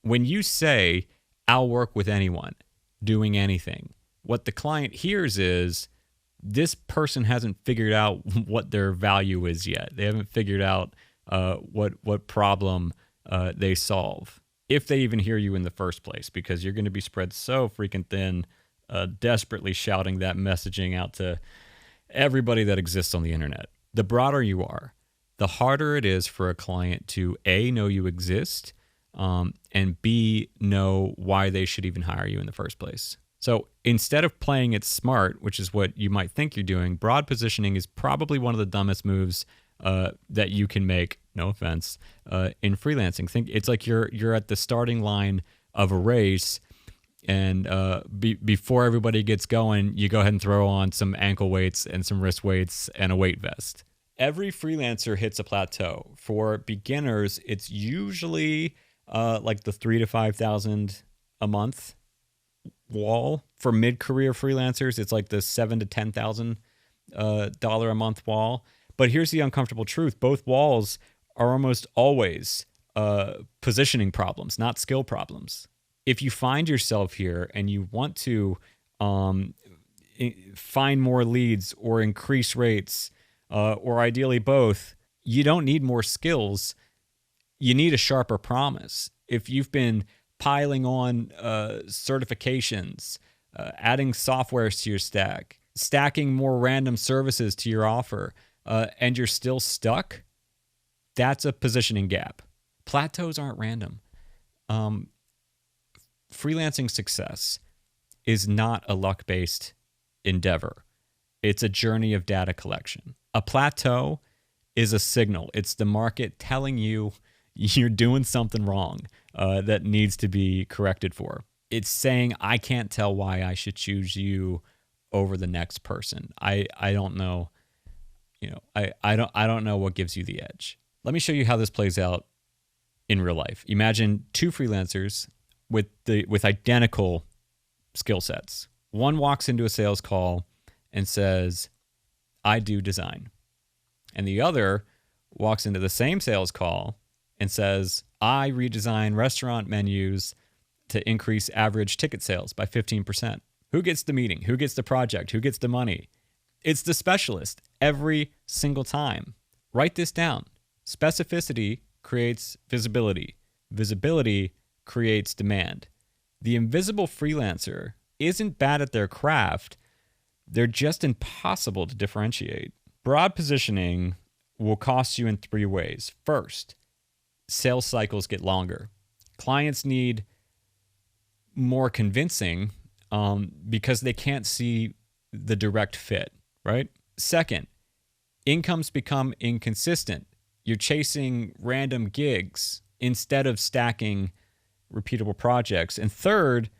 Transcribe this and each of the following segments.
When you say, I'll work with anyone doing anything, what the client hears is this person hasn't figured out what their value is yet. They haven't figured out what problem they solve, if they even hear you in the first place, because you're going to be spread so freaking thin, desperately shouting that messaging out to everybody that exists on the internet. The broader you are, the harder it is for a client to A, know you exist, and B, know why they should even hire you in the first place. So instead of playing it smart, which is what you might think you're doing, broad positioning is probably one of the dumbest moves that you can make, no offense, in freelancing. Think it's like you're at the starting line of a race, and before everybody gets going, you go ahead and throw on some ankle weights and some wrist weights and a weight vest. Every freelancer hits a plateau. For beginners, it's usually like the $3,000 to $5,000 a month wall. For mid-career freelancers, it's like the $7,000 to $10,000 a month wall. But here's the uncomfortable truth: both walls are almost always positioning problems, not skill problems. If you find yourself here and you want to find more leads or increase rates, or ideally both, you don't need more skills. You need a sharper promise. If you've been piling on certifications, adding softwares to your stack, stacking more random services to your offer, and you're still stuck, that's a positioning gap. Plateaus aren't random. Freelancing success is not a luck-based endeavor. It's a journey of data collection. A plateau is a signal. It's the market telling you you're doing something wrong that needs to be corrected for. It's saying, I can't tell why I should choose you over the next person. I don't know. I don't know what gives you the edge. Let me show you how this plays out in real life. Imagine two freelancers with identical skill sets. One walks into a sales call and says, I do design. And the other walks into the same sales call and says, I redesign restaurant menus to increase average ticket sales by 15%. Who gets the meeting? Who gets the project? Who gets the money? It's the specialist every single time. Write this down. Specificity creates visibility. Visibility creates demand. The invisible freelancer isn't bad at their craft. They're just impossible to differentiate. Broad positioning will cost you in three ways. First, sales cycles get longer. Clients need more convincing because they can't see the direct fit, right? Second, incomes become inconsistent. You're chasing random gigs instead of stacking repeatable projects. And third,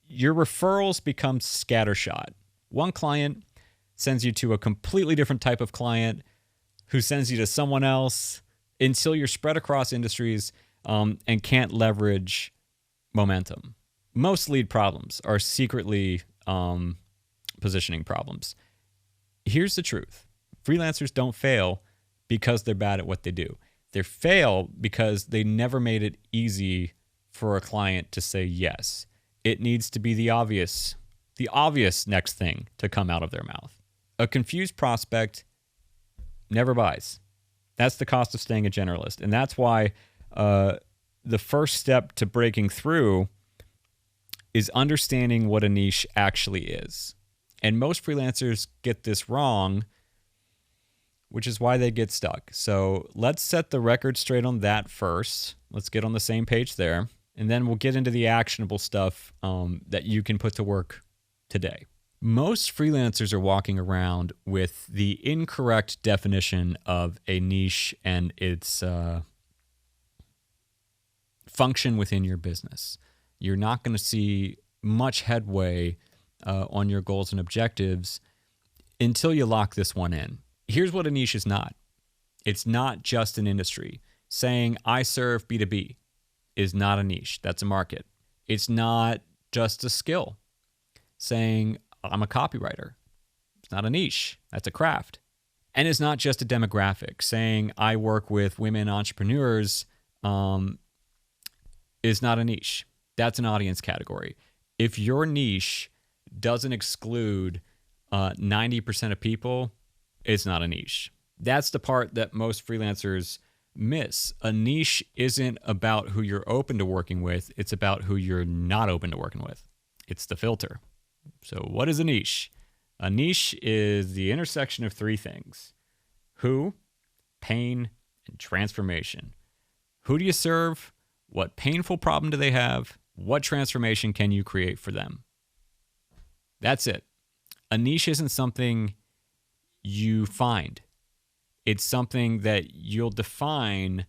your referrals become scattershot. One client sends you to a completely different type of client who sends you to someone else until you're spread across industries and can't leverage momentum. Most lead problems are secretly positioning problems. Here's the truth. Freelancers don't fail because they're bad at what they do. They fail because they never made it easy for a client to say yes. It needs to be the obvious next thing to come out of their mouth. A confused prospect never buys. That's the cost of staying a generalist. And that's why the first step to breaking through is understanding what a niche actually is. And most freelancers get this wrong, which is why they get stuck. So let's set the record straight on that first. Let's get on the same page there. And then we'll get into the actionable stuff that you can put to work today. Most freelancers are walking around with the incorrect definition of a niche and its function within your business. You're not going to see much headway on your goals and objectives until you lock this one in. Here's what a niche is not. It's not just an industry. Saying I serve B2B is not a niche. That's a market. It's not just a skill. Saying I'm a copywriter, it's not a niche. That's a craft. And it's not just a demographic. Saying I work with women entrepreneurs is not a niche. That's an audience category. If your niche doesn't exclude 90% of people, it's not a niche. That's the part that most freelancers miss. A niche isn't about who you're open to working with. It's about who you're not open to working with. It's the filter. So what is a niche? A niche is the intersection of three things: who, pain, and transformation. Who do you serve? What painful problem do they have? What transformation can you create for them? That's it. A niche isn't something you find. It's something that you'll define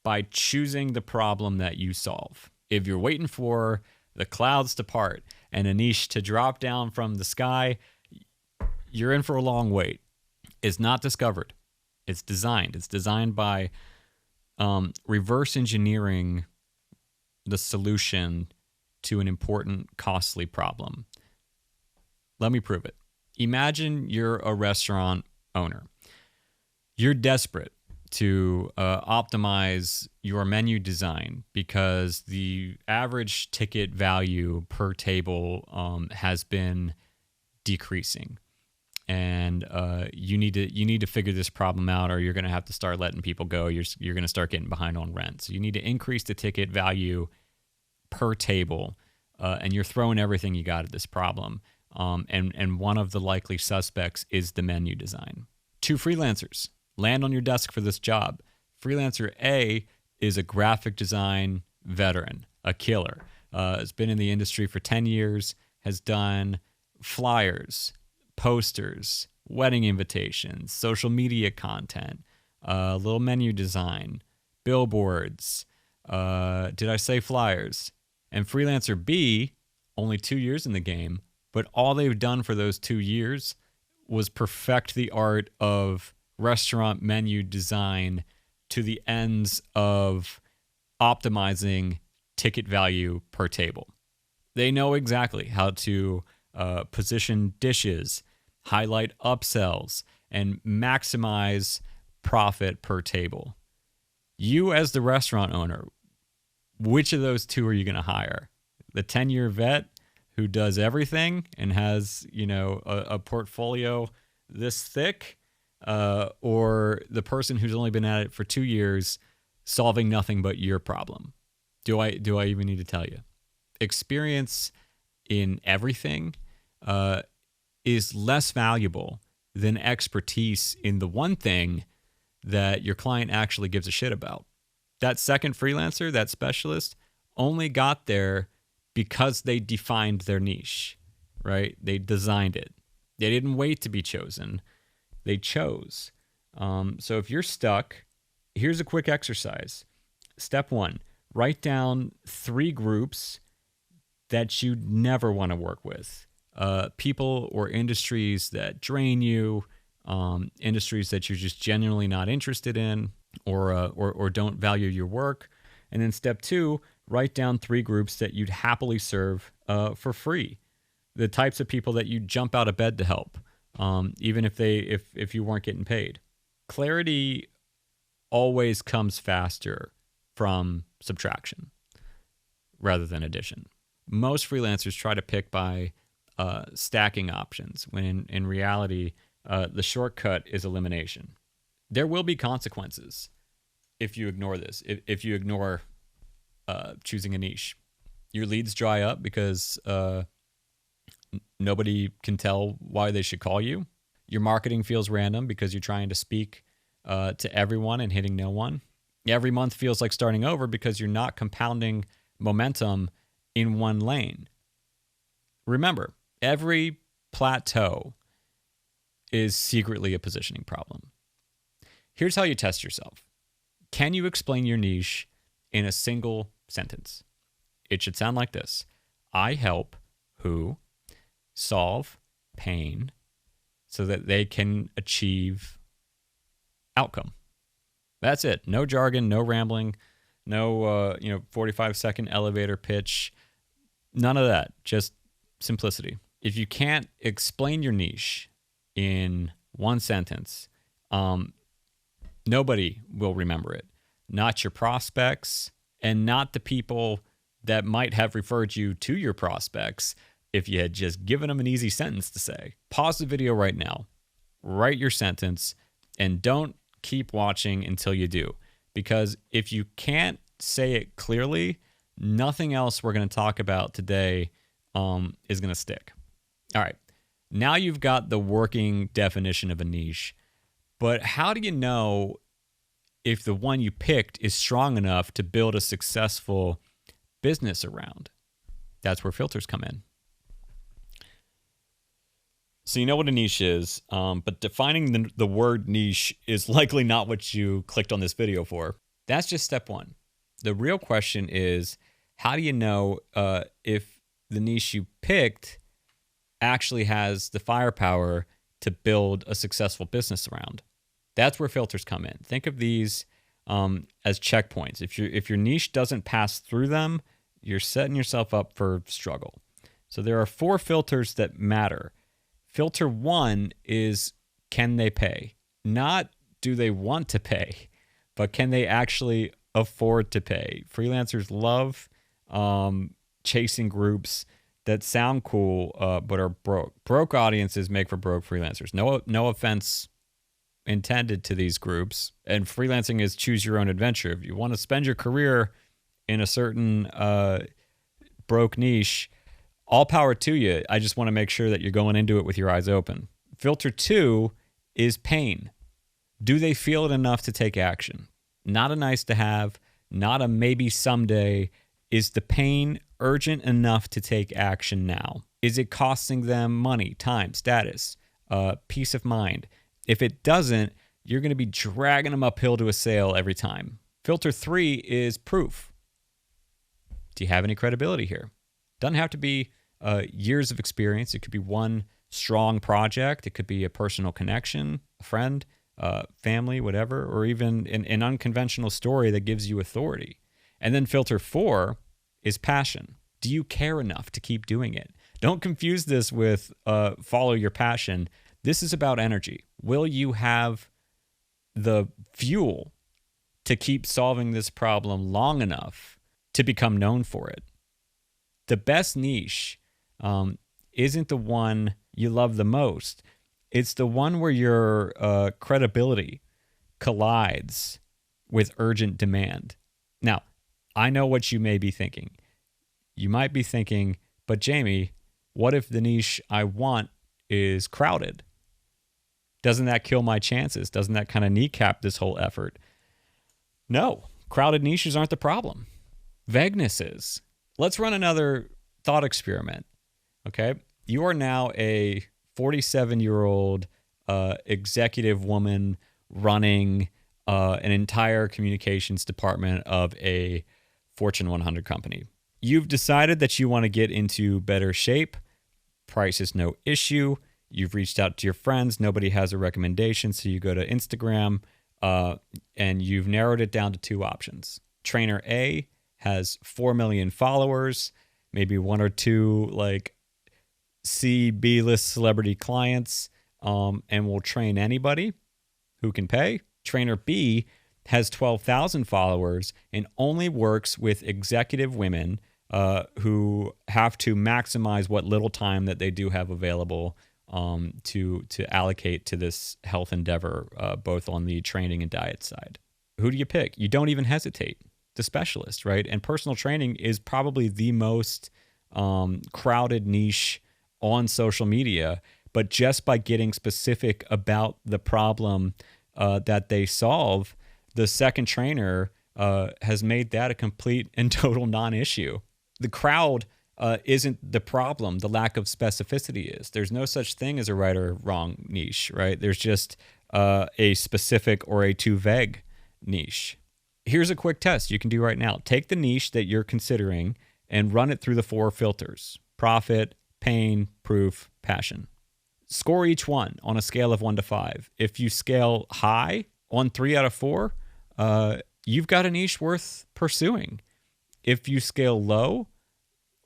by choosing the problem that you solve. If you're waiting for the clouds to part and a niche to drop down from the sky, you're in for a long wait. It's not discovered. It's designed. It's designed by reverse engineering the solution to an important, costly problem. Let me prove it. Imagine you're a restaurant owner. You're desperate to optimize your menu design because the average ticket value per table has been decreasing, and you need to figure this problem out, or you're going to have to start letting people go. You're going to start getting behind on rent. So you need to increase the ticket value per table, and you're throwing everything you got at this problem. And one of the likely suspects is the menu design. Two freelancers land on your desk for this job. Freelancer A is a graphic design veteran, a killer. Has been in the industry for 10 years, has done flyers, posters, wedding invitations, social media content, little menu design, billboards. Did I say flyers? And freelancer B, only 2 years in the game, but all they've done for those 2 years was perfect the art of restaurant menu design to the ends of optimizing ticket value per table. They know exactly how to position dishes, highlight upsells, and maximize profit per table. You as the restaurant owner, which of those two are you going to hire? The 10-year vet who does everything and has, a portfolio this thick, or the person who's only been at it for 2 years solving nothing but your problem? Do I even need to tell you? Experience in everything is less valuable than expertise in the one thing that your client actually gives a shit about. That second freelancer, that specialist, only got there because they defined their niche, right? They designed it. They didn't wait to be chosen. They chose. So if you're stuck, here's a quick exercise. Step 1, write down 3 groups that you never want to work with. People or industries that drain you, industries that you're just genuinely not interested in, or don't value your work. And then step 2, write down 3 groups that you'd happily serve for free. The types of people that you jump out of bed to help, even if you weren't getting paid. Clarity always comes faster from subtraction rather than addition. Most freelancers try to pick by stacking options, when in reality, the shortcut is elimination. There will be consequences if you ignore this, if you ignore choosing a niche. Your leads dry up because nobody can tell why they should call you. Your marketing feels random because you're trying to speak to everyone and hitting no one. Every month feels like starting over because you're not compounding momentum in one lane. Remember, every plateau is secretly a positioning problem. Here's how you test yourself. Can you explain your niche in a single sentence? It should sound like this: I help who solve pain so that they can achieve outcome. That's it. No jargon, no rambling, no 45-second elevator pitch. None of that. Just simplicity. If you can't explain your niche in one sentence, nobody will remember it. Not your prospects, and not the people that might have referred you to your prospects if you had just given them an easy sentence to say. Pause the video right now, write your sentence, and don't keep watching until you do. Because if you can't say it clearly, nothing else we're going to talk about today is going to stick. All right, now you've got the working definition of a niche, but how do you know if the one you picked is strong enough to build a successful business around? That's where filters come in. So you know what a niche is, but defining the word niche is likely not what you clicked on this video for. That's just step one. The real question is, how do you know if the niche you picked actually has the firepower to build a successful business around? That's where filters come in. Think of these as checkpoints. If your niche doesn't pass through them, you're setting yourself up for struggle. So there are 4 filters that matter. Filter 1 is, can they pay? Not do they want to pay, but can they actually afford to pay? Freelancers love chasing groups that sound cool but are broke. Broke audiences make for broke freelancers. No offense intended to these groups. And freelancing is choose your own adventure. If you want to spend your career in a certain broke niche, all power to you. I just want to make sure that you're going into it with your eyes open. Filter 2 is pain. Do they feel it enough to take action? Not a nice to have, not a maybe someday. Is the pain urgent enough to take action now? Is it costing them money, time, status, peace of mind? If it doesn't, you're going to be dragging them uphill to a sale every time. Filter 3 is proof. Do you have any credibility here? Doesn't have to be years of experience. It could be one strong project. It could be a personal connection, a friend, family, whatever, or even an unconventional story that gives you authority. And then filter 4 is passion. Do you care enough to keep doing it? Don't confuse this with follow your passion. This is about energy. Will you have the fuel to keep solving this problem long enough to become known for it? The best niche isn't the one you love the most. It's the one where your credibility collides with urgent demand. Now, I know what you may be thinking. You might be thinking, but Jamie, what if the niche I want is crowded? Doesn't that kill my chances? Doesn't that kind of kneecap this whole effort? No, crowded niches aren't the problem. Vagueness is. Let's run another thought experiment. Okay, you are now a 47-year-old executive woman running an entire communications department of a Fortune 100 company. You've decided that you want to get into better shape. Price is no issue. You've reached out to your friends. Nobody has a recommendation, so you go to Instagram and you've narrowed it down to 2 options. Trainer A has 4 million followers, maybe 1 or 2 like C, B-list celebrity clients, and will train anybody who can pay. Trainer B has 12,000 followers and only works with executive women who have to maximize what little time that they do have available to allocate to this health endeavor, both on the training and diet side. Who do you pick? You don't even hesitate. The specialist, right? And personal training is probably the most crowded niche on social media, but just by getting specific about the problem that they solve, the second trainer has made that a complete and total non-issue. The crowd isn't the problem. The lack of specificity is. There's no such thing as a right or wrong niche, right? There's just a specific or a too vague niche. Here's a quick test you can do right now. Take the niche that you're considering and run it through the 4 filters: profit, pain, proof, passion. Score each one on a scale of 1 to 5. If you scale high on 3 out of 4, you've got a niche worth pursuing. If you scale low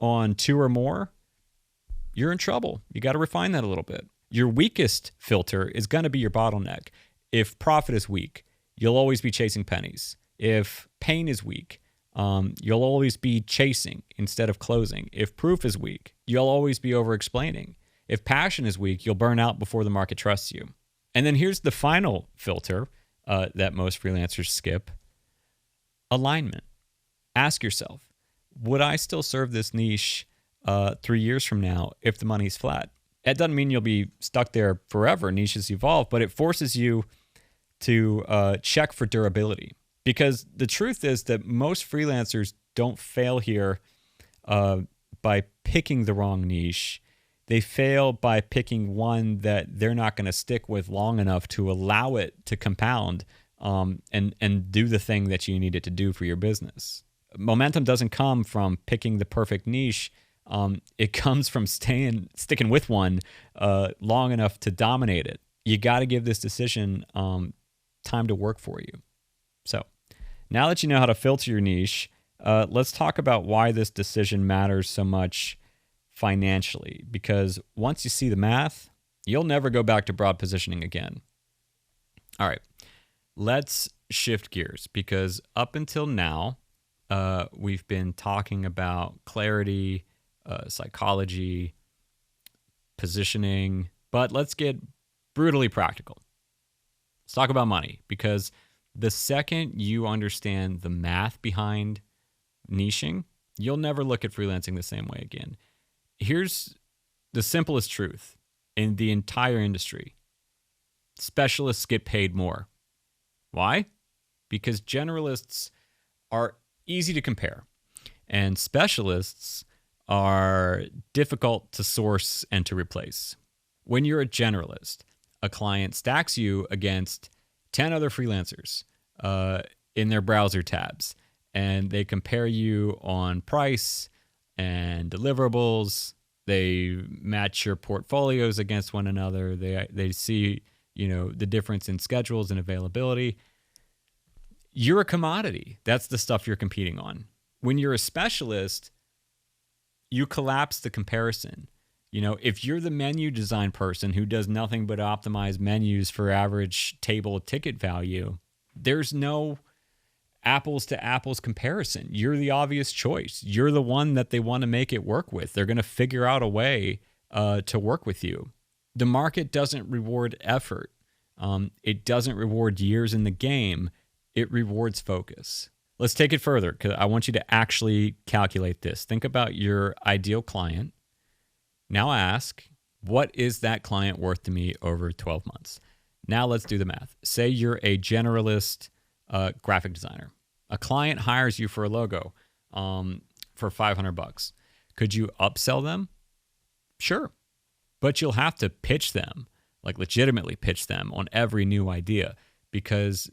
on 2 or more, you're in trouble. You got to refine that a little bit. Your weakest filter is going to be your bottleneck. If profit is weak, you'll always be chasing pennies. If pain is weak, You'll always be chasing instead of closing. If proof is weak, you'll always be over-explaining. If passion is weak, you'll burn out before the market trusts you. And then here's the final filter that most freelancers skip: alignment. Ask yourself, would I still serve this niche 3 years from now if the money's flat? That doesn't mean you'll be stuck there forever. Niches evolve, but it forces you to check for durability. Because the truth is that most freelancers don't fail here by picking the wrong niche. They fail by picking one that they're not going to stick with long enough to allow it to compound and do the thing that you need it to do for your business. Momentum doesn't come from picking the perfect niche. It comes from sticking with one long enough to dominate it. You got to give this decision time to work for you. So now that you know how to filter your niche, let's talk about why this decision matters so much financially. Because once you see the math, you'll never go back to broad positioning again. All right, let's shift gears, because up until now, we've been talking about clarity, psychology, positioning, but let's get brutally practical. Let's talk about money, because the second you understand the math behind niching, you'll never look at freelancing the same way again. Here's the simplest truth in the entire industry: specialists get paid more. Why? Because generalists are easy to compare, and specialists are difficult to source and to replace. When you're a generalist, a client stacks you against 10 other freelancers in their browser tabs, and they compare you on price and deliverables. They match your portfolios against one another. They see, the difference in schedules and availability. You're a commodity. That's the stuff you're competing on. When you're a specialist, you collapse the comparison. If you're the menu design person who does nothing but optimize menus for average table ticket value, there's no apples to apples comparison. You're the obvious choice. You're the one that they want to make it work with. They're going to figure out a way to work with you. The market doesn't reward effort. It doesn't reward years in the game. It rewards focus. Let's take it further, because I want you to actually calculate this. Think about your ideal client. Now ask, what is that client worth to me over 12 months? Now let's do the math. Say you're a generalist graphic designer. A client hires you for a logo for $500. Could you upsell them? Sure. But you'll have to pitch them, like legitimately pitch them on every new idea, because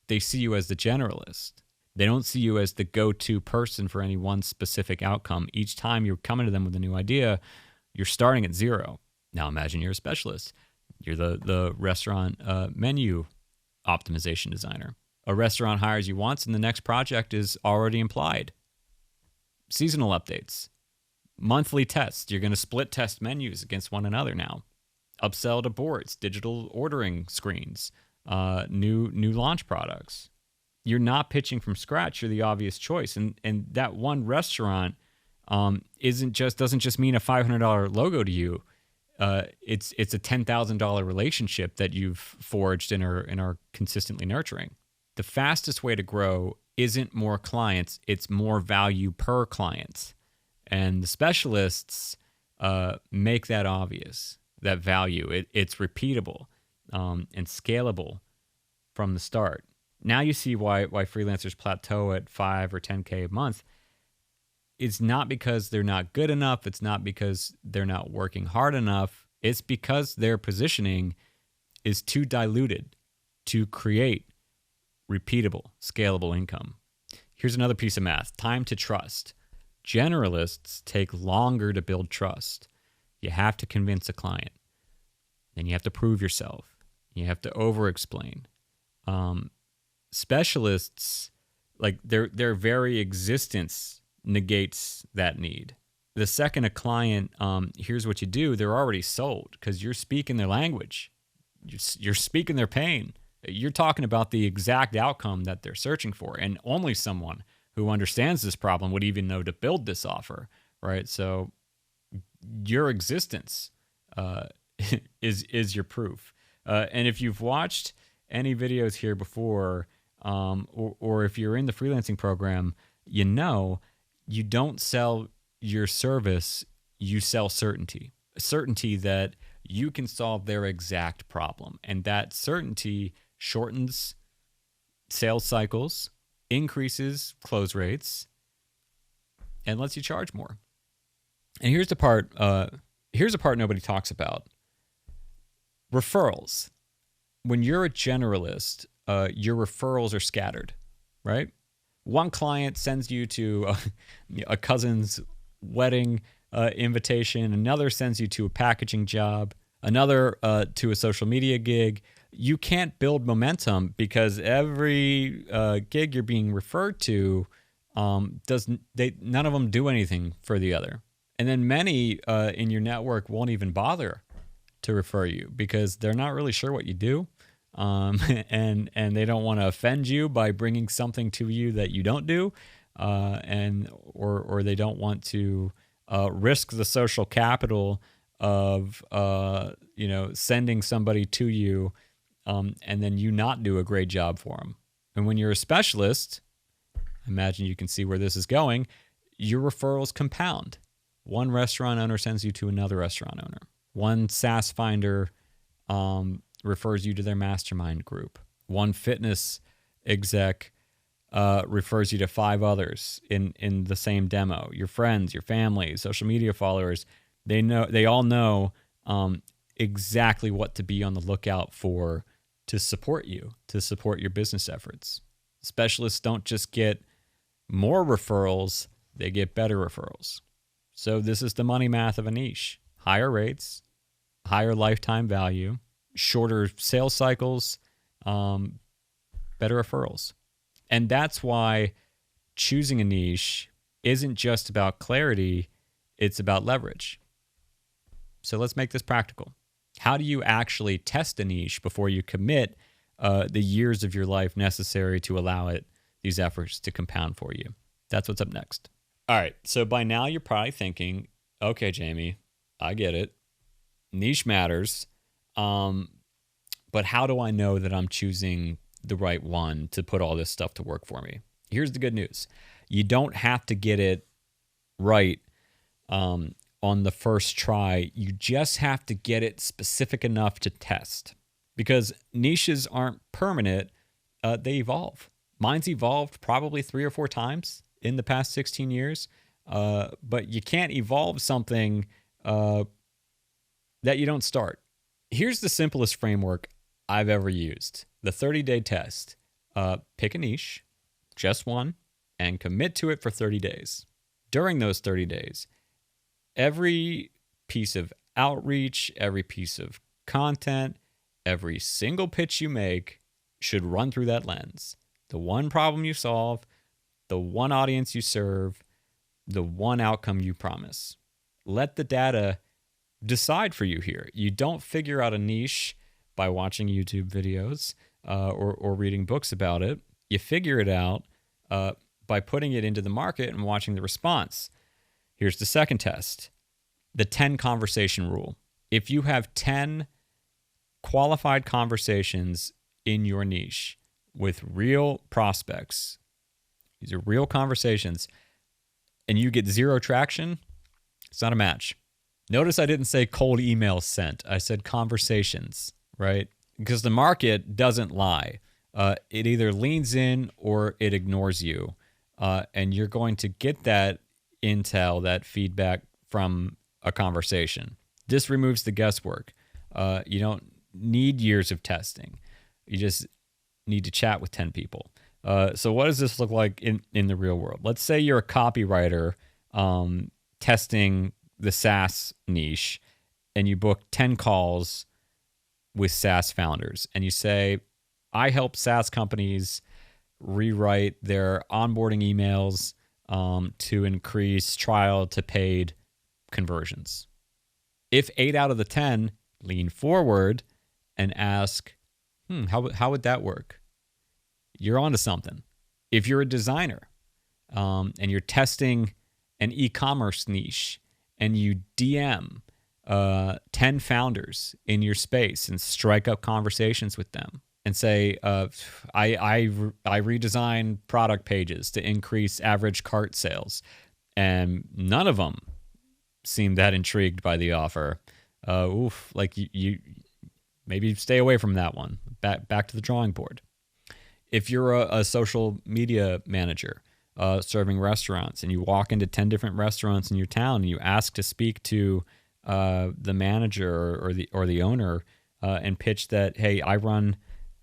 they see you as the generalist. They don't see you as the go-to person for any one specific outcome. Each time you're coming to them with a new idea, you're starting at zero. Now imagine you're a specialist. You're the restaurant menu optimization designer. A restaurant hires you once, and the next project is already implied. Seasonal updates, monthly tests. You're going to split test menus against one another now. Upsell to boards, digital ordering screens, new launch products. You're not pitching from scratch. You're the obvious choice, and that one restaurant doesn't just mean a $500 logo to you. It's a $10,000 relationship that you've forged and are consistently nurturing. The fastest way to grow isn't more clients, it's more value per client. And the specialists make that obvious, that value. It's repeatable and scalable from the start. Now you see why freelancers plateau at 5 or 10K a month. It's not because they're not good enough. It's not because they're not working hard enough. It's because their positioning is too diluted to create repeatable, scalable income. Here's another piece of math: time to trust. Generalists take longer to build trust. You have to convince a client. Then you have to prove yourself. You have to over-explain. Specialists, like their very existence negates that need. The second a client hears what you do, they're already sold, because you're speaking their language. You're speaking their pain. You're talking about the exact outcome that they're searching for, and only someone who understands this problem would even know to build this offer, right? So your existence is your proof. And if you've watched any videos here before, or if you're in the freelancing program, you know you don't sell your service, you sell certainty. Certainty that you can solve their exact problem. And that certainty shortens sales cycles, increases close rates, and lets you charge more. And here's the part nobody talks about. Referrals. When you're a generalist, your referrals are scattered, right? One client sends you to a cousin's wedding invitation. Another sends you to a packaging job. Another to a social media gig. You can't build momentum because every gig you're being referred to none of them do anything for the other. And then many in your network won't even bother to refer you because they're not really sure what you do. And they don't want to offend you by bringing something to you that you don't do, or they don't want to risk the social capital of sending somebody to you, and then you not do a great job for them. And when you're a specialist, imagine you can see where this is going. Your referrals compound. One restaurant owner sends you to another restaurant owner. One SaaS finder refers you to their mastermind group. One fitness exec refers you to 5 others in the same demo. Your friends, your family, social media followers, they all know exactly what to be on the lookout for to support you, to support your business efforts. Specialists don't just get more referrals, they get better referrals. So this is the money math of a niche. Higher rates, higher lifetime value, shorter sales cycles, better referrals. And that's why choosing a niche isn't just about clarity, it's about leverage. So let's make this practical. How do you actually test a niche before you commit the years of your life necessary to allow these efforts to compound for you? That's what's up next. All right, so by now you're probably thinking, okay, Jamie, I get it. Niche matters. But how do I know that I'm choosing the right one to put all this stuff to work for me? Here's the good news. You don't have to get it right on the first try. You just have to get it specific enough to test. Because niches aren't permanent, they evolve. Mine's evolved probably 3 or 4 times in the past 16 years. But you can't evolve something that you don't start. Here's the simplest framework I've ever used. The 30-day test. Pick a niche, just one, and commit to it for 30 days. During those 30 days, every piece of outreach, every piece of content, every single pitch you make should run through that lens. The one problem you solve, the one audience you serve, the one outcome you promise. Let the data decide for you here. You don't figure out a niche by watching YouTube videos or reading books about it. You figure it out by putting it into the market and watching the response. Here's the second test, the 10 conversation rule. If you have 10 qualified conversations in your niche with real prospects, these are real conversations, and you get 0 traction, it's not a match. Notice I didn't say cold emails sent. I said conversations, right? Because the market doesn't lie. It either leans in or it ignores you. And you're going to get that intel, that feedback from a conversation. This removes the guesswork. You don't need years of testing. You just need to chat with 10 people. So what does this look like in the real world? Let's say you're a copywriter testing the SaaS niche, and you book 10 calls with SaaS founders, and you say, I help SaaS companies rewrite their onboarding emails to increase trial to paid conversions. If 8 out of the 10 lean forward and ask, how would that work? You're onto something. If you're a designer and you're testing an e-commerce niche, and you DM 10 founders in your space and strike up conversations with them and say, I redesign product pages to increase average cart sales, and none of them seem that intrigued by the offer. Like you maybe stay away from that one. Back to the drawing board. If you're a social media manager serving restaurants, and you walk into 10 different restaurants in your town and you ask to speak to the manager or the owner and pitch that, hey, I run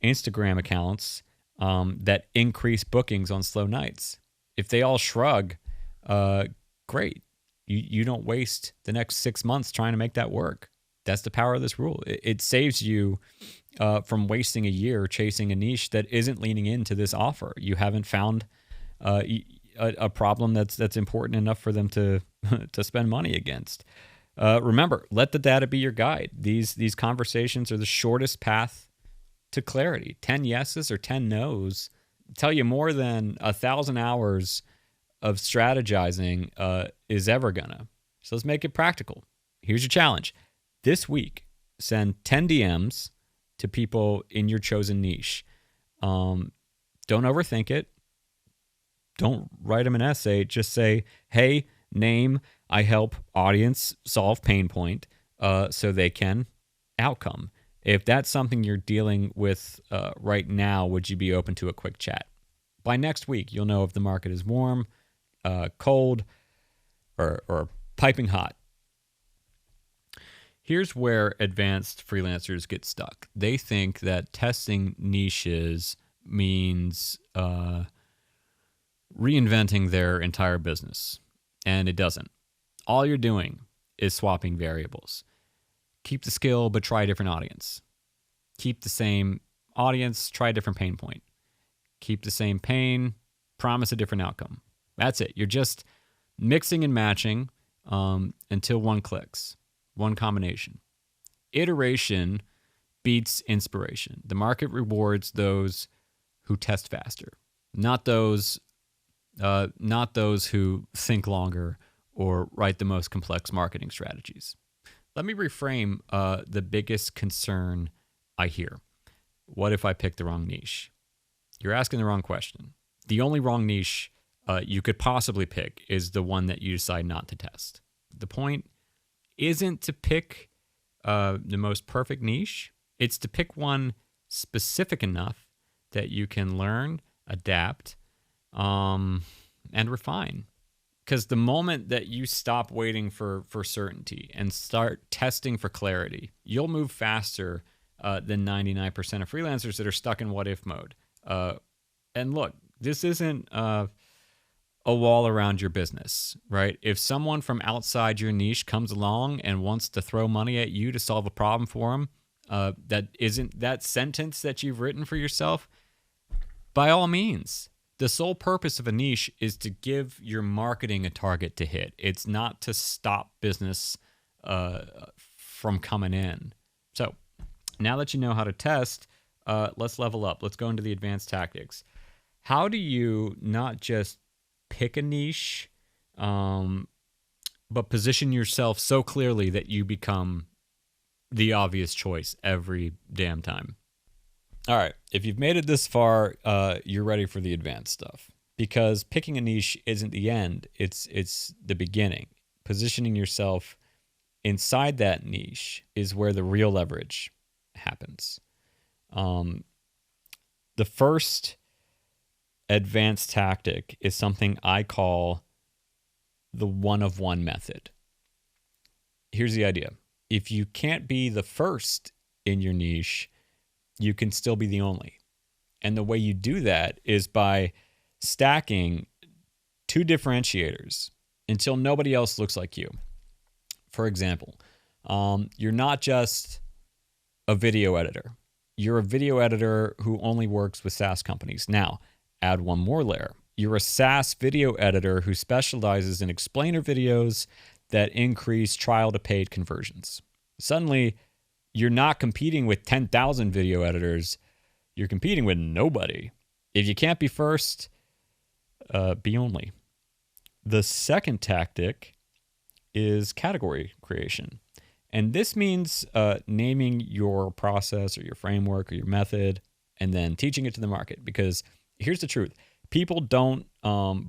Instagram accounts that increase bookings on slow nights. If they all shrug, great. You don't waste the next 6 months trying to make that work. That's the power of this rule. It saves you from wasting a year chasing a niche that isn't leaning into this offer. You haven't found a problem that's important enough for them to to spend money against. Remember, let the data be your guide. These conversations are the shortest path to clarity. 10 yeses or 10 nos tell you more than 1,000 hours of strategizing is ever gonna. So let's make it practical. Here's your challenge. This week, send 10 DMs to people in your chosen niche. Don't overthink it. Don't write them an essay. Just say, hey, name, I help audience solve pain point so they can outcome. If that's something you're dealing with right now, would you be open to a quick chat? By next week, you'll know if the market is warm, cold, or piping hot. Here's where advanced freelancers get stuck. They think that testing niches means reinventing their entire business, and it doesn't. All you're doing is swapping variables. Keep the skill, but try a different audience. Keep the same audience, try a different pain point. Keep the same pain, promise a different outcome. That's it. You're just mixing and matching until one clicks, one combination. Iteration beats inspiration. The market rewards those who test faster, not those who think longer or write the most complex marketing strategies. Let me reframe the biggest concern I hear. What if I pick the wrong niche? You're asking the wrong question. The only wrong niche you could possibly pick is the one that you decide not to test. The point isn't to pick the most perfect niche. It's to pick one specific enough that you can learn, adapt, and refine. Because the moment that you stop waiting for certainty and start testing for clarity, you'll move faster than 99% of freelancers that are stuck in what-if mode. And look, this isn't a wall around your business, right? If someone from outside your niche comes along and wants to throw money at you to solve a problem for them, that isn't that sentence that you've written for yourself, by all means. The sole purpose of a niche is to give your marketing a target to hit. It's not to stop business from coming in. So now that you know how to test, let's level up. Let's go into the advanced tactics. How do you not just pick a niche, but position yourself so clearly that you become the obvious choice every damn time? All right, if you've made it this far, you're ready for the advanced stuff. Because picking a niche isn't the end, it's the beginning. Positioning yourself inside that niche is where the real leverage happens. The first advanced tactic is something I call the one-of-one method. Here's the idea. If you can't be the first in your niche, you can still be the only. And the way you do that is by stacking two differentiators until nobody else looks like you. For example, you're not just a video editor. You're a video editor who only works with SaaS companies. Now, add one more layer. You're a SaaS video editor who specializes in explainer videos that increase trial to paid conversions. Suddenly, you're not competing with 10,000 video editors. You're competing with nobody. If you can't be first, be only. The second tactic is category creation. And this means naming your process or your framework or your method and then teaching it to the market. Because here's the truth. People don't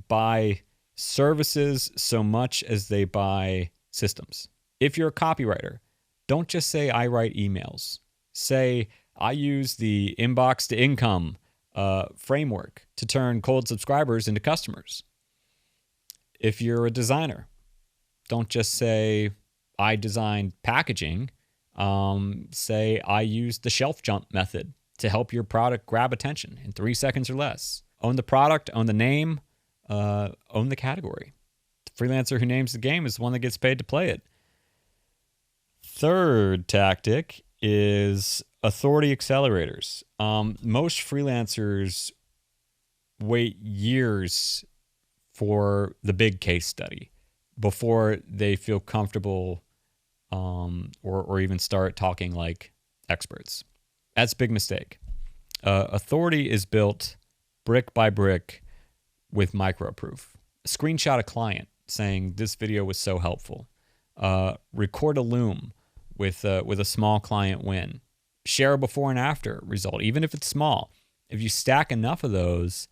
buy services so much as they buy systems. If you're a copywriter, don't just say, I write emails. Say, I use the inbox to income framework to turn cold subscribers into customers. If you're a designer, don't just say, I designed packaging. Say, I use the shelf jump method to help your product grab attention in 3 seconds or less. Own the product, own the name, own the category. The freelancer who names the game is the one that gets paid to play it. Third tactic is authority accelerators. Most freelancers wait years for the big case study before they feel comfortable or even start talking like experts. That's a big mistake. Authority is built brick by brick with micro proof. Screenshot a client saying this video was so helpful. Record a loom with a small client win. Share a before and after result, even if it's small. If you stack enough of those,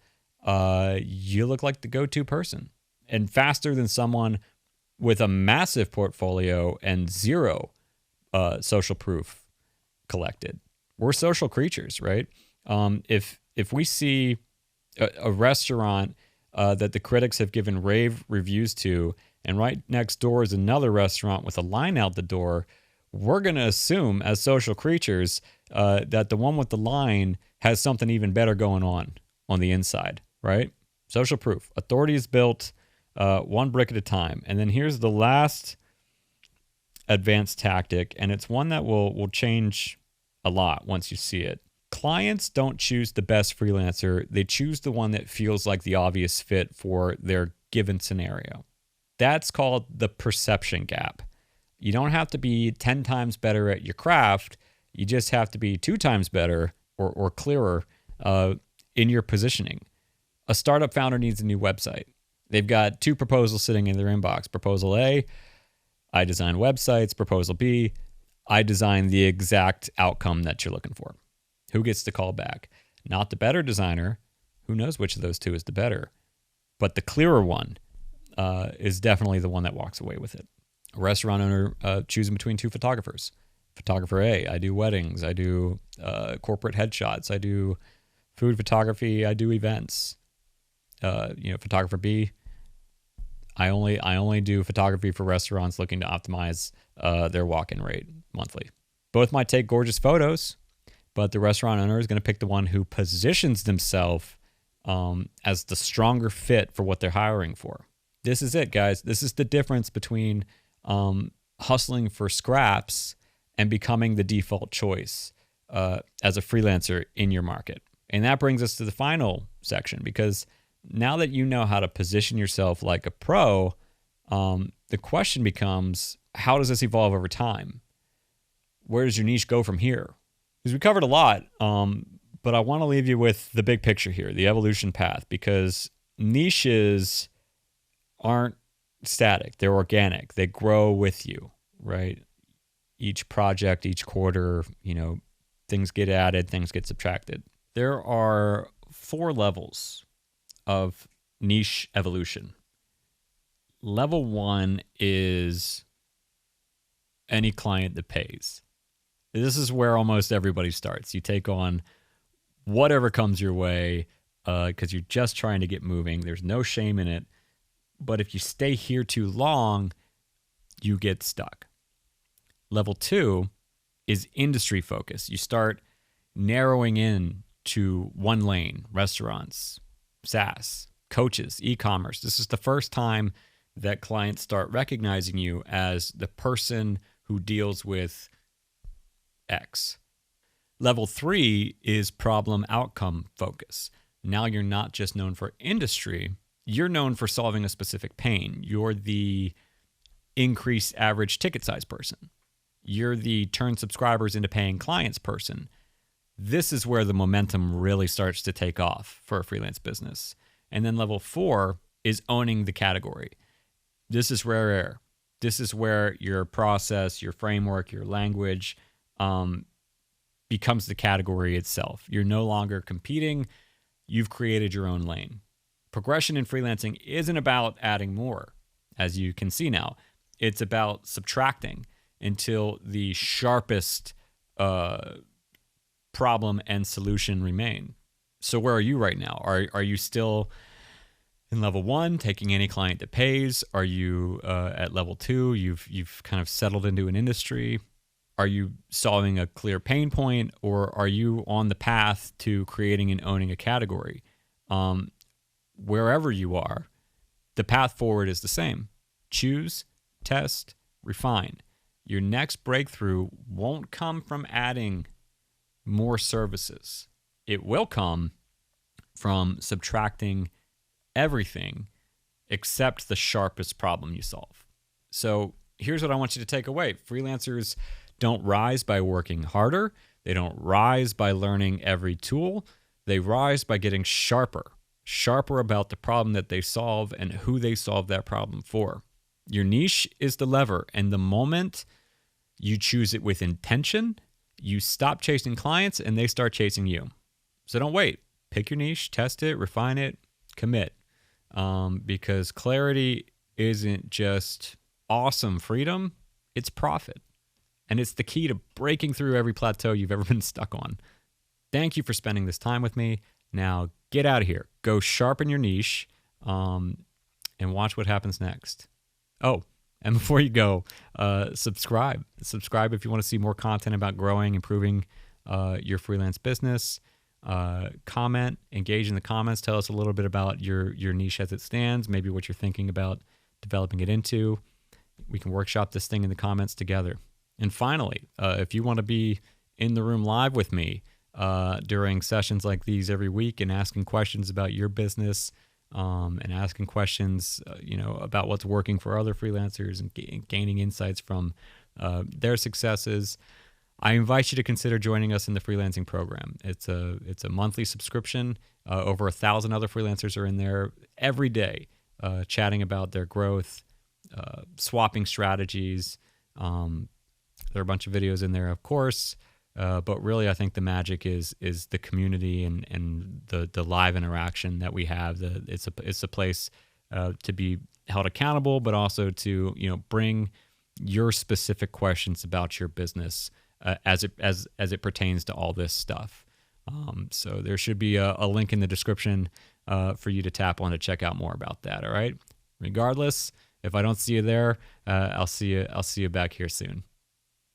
you look like the go-to person and faster than someone with a massive portfolio and zero social proof collected. We're social creatures, right? If we see a restaurant that the critics have given rave reviews to, and right next door is another restaurant with a line out the door, we're going to assume as social creatures that the one with the line has something even better going on the inside, right? Social proof. Authority is built one brick at a time. And then here's the last advanced tactic, and it's one that will change a lot once you see it. Clients don't choose the best freelancer. They choose the one that feels like the obvious fit for their given scenario. That's called the perception gap. You don't have to be 10 times better at your craft. You just have to be 2 times better or clearer in your positioning. A startup founder needs a new website. They've got 2 proposals sitting in their inbox. Proposal A, I design websites. Proposal B, I design the exact outcome that you're looking for. Who gets the call back? Not the better designer. Who knows which of those 2 is the better? But the clearer one is definitely the one that walks away with it. A restaurant owner choosing between 2 photographers. Photographer A, I do weddings. I do corporate headshots. I do food photography. I do events. Photographer B, I only do photography for restaurants looking to optimize their walk-in rate monthly. Both might take gorgeous photos, but the restaurant owner is going to pick the one who positions themselves as the stronger fit for what they're hiring for. This is it, guys. This is the difference between hustling for scraps and becoming the default choice as a freelancer in your market. And that brings us to the final section, because now that you know how to position yourself like a pro, the question becomes, how does this evolve over time? Where does your niche go from here? Because we covered a lot, but I want to leave you with the big picture here, the evolution path, because niches aren't static. They're organic. They grow with you, right? Each project, each quarter, things get added, things get subtracted. There are 4 levels of niche evolution. Level 1 is any client that pays. This is where almost everybody starts. You take on whatever comes your way because you're just trying to get moving. There's no shame in it. But if you stay here too long, you get stuck. Level 2 is industry focus. You start narrowing in to one lane: restaurants, SaaS, coaches, e-commerce. This is the first time that clients start recognizing you as the person who deals with X. Level 3 is problem outcome focus. Now you're not just known for industry, you're known for solving a specific pain. You're the increased average ticket size person. You're the turn subscribers into paying clients person. This is where the momentum really starts to take off for a freelance business. And then level 4 is owning the category. This is rare air. This is where your process, your framework, your language becomes the category itself. You're no longer competing. You've created your own lane. Progression in freelancing isn't about adding more, as you can see now. It's about subtracting until the sharpest problem and solution remain. So where are you right now? Are you still in level 1, taking any client that pays? Are you at level 2? You've kind of settled into an industry. Are you solving a clear pain point, or are you on the path to creating and owning a category? Wherever you are, the path forward is the same. Choose, test, refine. Your next breakthrough won't come from adding more services. It will come from subtracting everything except the sharpest problem you solve. So here's what I want you to take away. Freelancers don't rise by working harder. They don't rise by learning every tool. They rise by getting sharper about the problem that they solve and who they solve that problem for. Your niche is the lever, and the moment you choose it with intention, you stop chasing clients and they start chasing you. So don't wait. Pick your niche, test it, refine it, commit. Because clarity isn't just awesome freedom, it's profit. And it's the key to breaking through every plateau you've ever been stuck on. Thank you for spending this time with me. Now get out of here. Go sharpen your niche and watch what happens next. Oh, and before you go, subscribe. Subscribe if you want to see more content about growing, improving your freelance business. Comment, engage in the comments. Tell us a little bit about your niche as it stands, maybe what you're thinking about developing it into. We can workshop this thing in the comments together. And finally, if you want to be in the room live with me during sessions like these every week and asking questions about your business and asking questions about what's working for other freelancers and gaining insights from their successes, I invite you to consider joining us in the freelancing program. It's a monthly subscription. Over 1,000 other freelancers are in there every day, chatting about their growth, swapping strategies. There are a bunch of videos in there, of course, but really I think the magic is the community and the live interaction that we have. It's a place to be held accountable, but also to bring your specific questions about your business as it pertains to all this stuff. So there should be a link in the description for you to tap on to check out more about that. All right. Regardless, if I don't see you there, I'll see you back here soon.